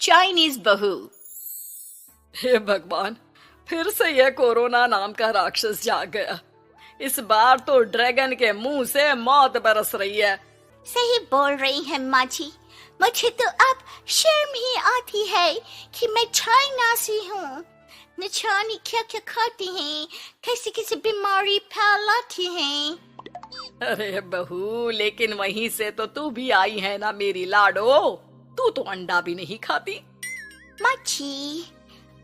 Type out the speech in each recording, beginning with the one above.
Chinese बहू। हे भगवान, फिर से यह कोरोना नाम का राक्षस जाग गया। इस बार तो ड्रैगन के मुंह से मौत बरस रही है। सही बोल रही है माँ जी। मुझे तो अब शर्म ही आती है कि मैं चाइना से हूँ। न जाने क्या क्या खाती हैं, कैसी कैसी बीमारी फैलाती हैं। अरे बहू, लेकिन वहीं से तो तू भी आई है ना मेरी लाडो। तू तो अंडा भी नहीं खाती। माँ जी,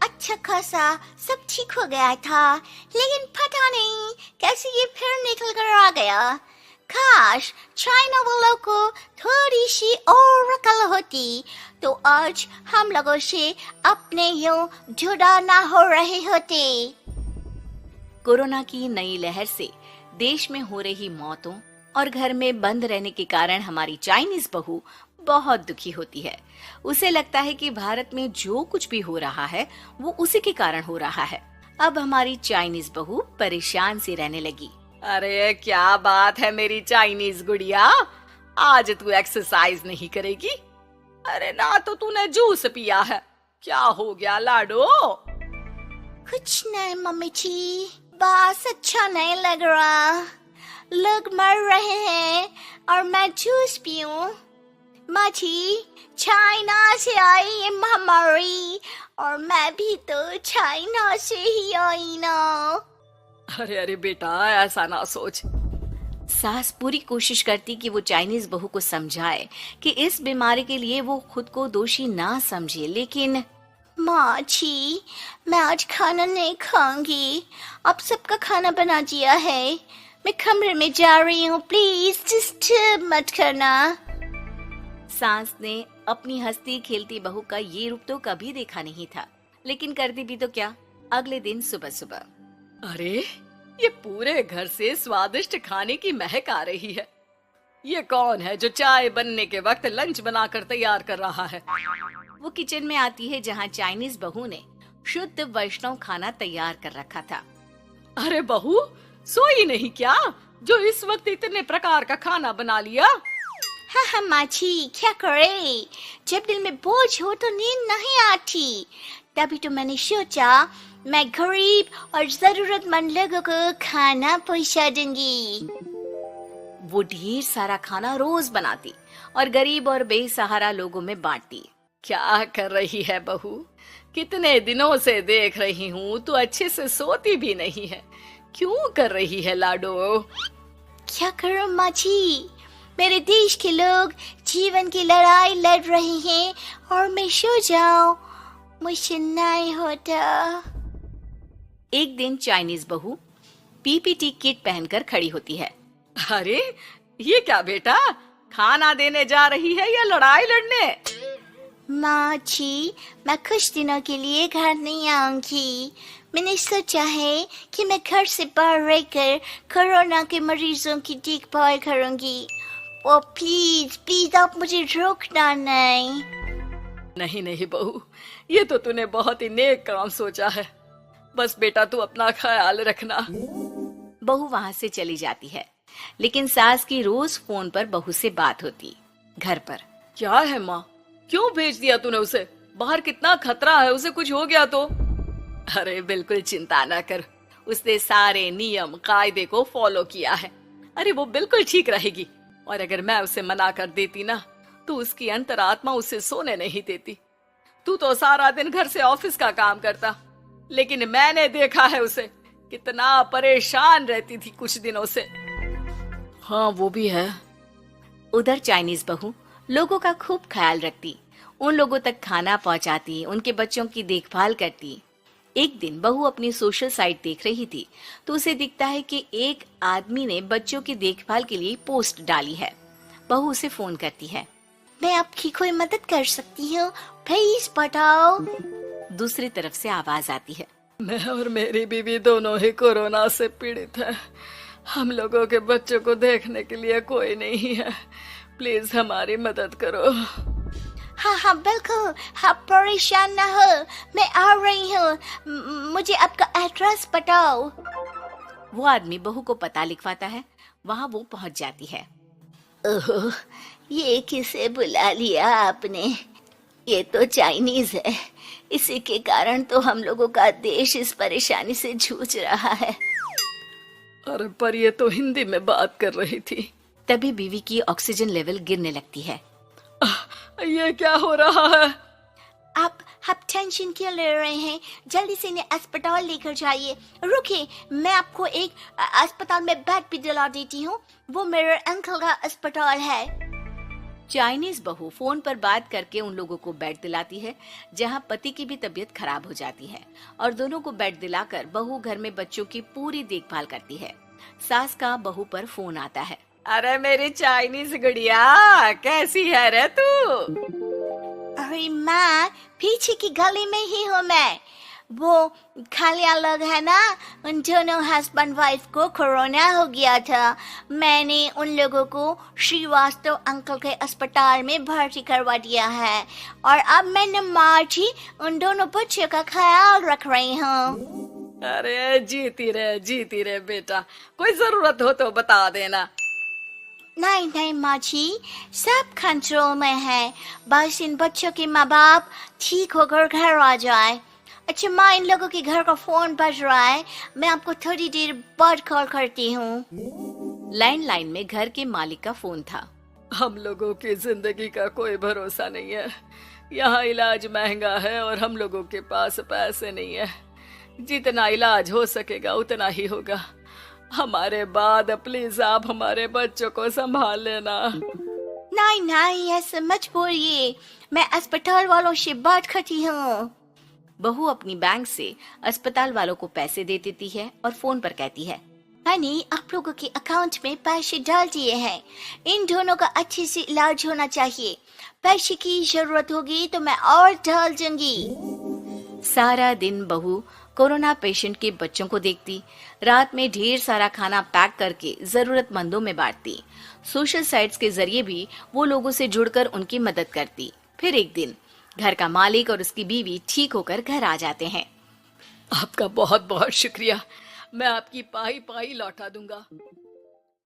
अच्छा खासा सब ठीक हो गया था, लेकिन पता नहीं कैसे ये फिर निकल कर आ गया। काश चाइना वालों को थोड़ी सी और अकल होती तो आज हम लोगों से अपने यूं जुदा ना हो रहे होते। कोरोना की नई लहर से देश में हो रही मौतों और घर में बंद रहने के कारण हमारी चाइनीज बहू बहुत दुखी होती है। उसे लगता है कि भारत में जो कुछ भी हो रहा है वो उसी के कारण हो रहा है। अब हमारी चाइनीज बहू परेशान सी रहने लगी। अरे क्या बात है मेरी चाइनीज गुड़िया, आज तू एक्सरसाइज नहीं करेगी? अरे ना तो तूने जूस पिया है। क्या हो गया लाडो? कुछ नहीं मम्मी जी, बस अच्छा नहीं लग रहा। लोग मर रहे हैं और मैं जूस पीऊं। माँ जी, चाइना से आई ये महामारी और मैं भी तो चाइना से ही आई ना। अरे अरे बेटा, ऐसा ना सोच। सास पूरी कोशिश करती कि वो चाइनीज बहू को समझाए कि इस बीमारी के लिए वो खुद को दोषी ना समझे, लेकिन माँ जी, मैं आज खाना नहीं खाऊंगी। अब सबका खाना बना दिया है। मैं कमरे में जा रही हूँ, प्लीज डिस्टर्ब मत करना। सास ने अपनी हंसती खेलती बहू का ये रूप तो कभी देखा नहीं था, लेकिन करती भी तो क्या। अगले दिन सुबह सुबह, अरे ये पूरे घर से स्वादिष्ट खाने की महक आ रही है। ये कौन है जो चाय बनने के वक्त लंच बनाकर तैयार कर रहा है? वो किचन में आती है जहाँ चाइनीज बहू ने शुद्ध वैष्णव खाना तैयार कर रखा था। अरे बहू, सोई नहीं क्या जो इस वक्त इतने प्रकार का खाना बना लिया? हाँ हाँ माँ जी, क्या करे, जब दिल में बोझ हो तो नींद नहीं आती। तभी तो मैंने सोचा मैं गरीब और जरूरतमंद लोगों को खाना पहुंचा दूंगी। वो ढेर सारा खाना रोज बनाती और गरीब और बेसहारा लोगों में बांटती। क्या कर रही है बहू? कितने दिनों से देख रही हूँ तू अच्छे से सोती भी नहीं है। क्यों कर रही है लाडो? क्या करूं माँ जी, मेरे देश के लोग जीवन की लड़ाई लड़ रहे हैं और मैं सो जाऊं, मुझसे नहीं होता। एक दिन चाइनीज बहू पीपीटी किट पहनकर खड़ी होती है। अरे ये क्या बेटा, खाना देने जा रही है या लड़ाई लड़ने? माँ जी, मैं कुछ दिनों के लिए घर नहीं आऊंगी। मैंने सोचा है कि मैं घर से बाहर रहकर कोरोना के मरीजों की देखभाल करूंगी। ओ प्लीज प्लीज आप मुझे रोकना नहीं। नहीं नहीं बहू, ये तो तूने बहुत ही नेक काम सोचा है। बस बेटा तू अपना ख्याल रखना। बहू वहाँ से चली जाती है, लेकिन सास की रोज फोन पर बहू से बात होती। घर पर क्या है माँ, क्यों भेज दिया तूने उसे? बाहर कितना खतरा है, उसे कुछ हो गया तो? अरे बिल्कुल चिंता ना कर, उसने सारे नियम कायदे को फॉलो किया है। अरे वो बिल्कुल ठीक रहेगी। और अगर मैं उसे मना कर देती ना तो उसकी अंतरात्मा उसे सोने नहीं देती। तू तो सारा दिन घर से ऑफिस का काम करता, लेकिन मैंने देखा है उसे कितना परेशान रहती थी कुछ दिनों से। हाँ वो भी है। उधर चाइनीज बहू लोगों का खूब ख्याल रखती, उन लोगों तक खाना पहुंचाती, उनके बच्चों की देखभाल करती। एक दिन बहू अपनी सोशल साइट देख रही थी तो उसे दिखता है कि एक आदमी ने बच्चों की देखभाल के लिए पोस्ट डाली है। बहू उसे फोन करती है। मैं आपकी कोई मदद कर सकती हूँ, प्लीज बताओ। दूसरी तरफ से आवाज आती है। मैं और मेरी बीवी दोनों ही कोरोना से पीड़ित हैं। हम लोगों के बच्चों को देखने के लिए कोई नहीं है। प्लीज हमारी मदद करो। हाँ हाँ बिल्कुल, आप परेशान ना हो, मैं आ रही हूँ। मुझे आपका एड्रेस बताओ। वो आदमी बहू को पता लिखवाता है। वहाँ वो पहुँच जाती है। ओह, ये किसे बुला लिया आपने? ये तो चाइनीज है, इसी के कारण तो हम लोगों का देश इस परेशानी से जूझ रहा है। अरे पर ये तो हिंदी में बात कर रही थी। तभी बीवी की ऑक्सीजन लेवल गिरने लगती है। ये क्या हो रहा है? आप टेंशन क्यों ले रहे हैं? जल्दी से इन्हें अस्पताल लेकर जाइए। रुकिए, मैं आपको एक अस्पताल में बेड भी दिला देती हूँ। वो मेरे अंकल का अस्पताल है। चाइनीज बहू फोन पर बात करके उन लोगों को बेड दिलाती है, जहाँ पति की भी तबीयत खराब हो जाती है और दोनों को बेड दिलाकर बहू घर में बच्चों की पूरी देखभाल करती है। सास का बहू पर फोन आता है। अरे मेरी चाइनीज गुड़िया, कैसी है रे तू? अरे माँ, पीछे की गली में ही हूँ मैं। वो खालिया लोग है ना, उन दोनों हस्बैंड वाइफ को कोरोना हो गया था। मैंने उन लोगों को श्रीवास्तव अंकल के अस्पताल में भर्ती करवा दिया है और अब मैं मार्ची उन दोनों बच्चों का ख्याल रख रही हूँ। अरे जीती रे बेटा, कोई जरूरत हो तो बता देना। नहीं माँ जी, सब कंट्रोल में है। बस इन बच्चों के माँ बाप ठीक होकर घर आ जाए। अच्छा माँ, इन लोगों के घर का फोन बज रहा है, मैं आपको थोड़ी देर बाद कॉल करती हूँ। लैंडलाइन में घर के मालिक का फोन था। हम लोगों की जिंदगी का कोई भरोसा नहीं है। यहाँ इलाज महंगा है और हम लोगों के पास पैसे नहीं है। जितना इलाज हो सकेगा उतना ही होगा। हमारे बाद प्लीज आप हमारे बच्चों को संभाल लेना। नहीं, ऐसे मत बोलिए, मैं अस्पताल वालों से बात करती हूँ। बहू अपनी बैंक से अस्पताल वालों को पैसे दे देती है और फोन पर कहती है, हनी आप लोगों के अकाउंट में पैसे डाल दिए हैं। इन दोनों का अच्छे से इलाज होना चाहिए। पैसे की जरूरत होगी तो मैं और डाल दूंगी। सारा दिन बहू कोरोना पेशेंट के बच्चों को देखती, रात में ढेर सारा खाना पैक करके जरूरतमंदों में बांटती। सोशल साइट्स के जरिए भी वो लोगों से जुड़कर उनकी मदद करती। फिर एक दिन घर का मालिक और उसकी बीवी ठीक होकर घर आ जाते हैं। आपका बहुत बहुत शुक्रिया, मैं आपकी पाई लौटा दूंगा।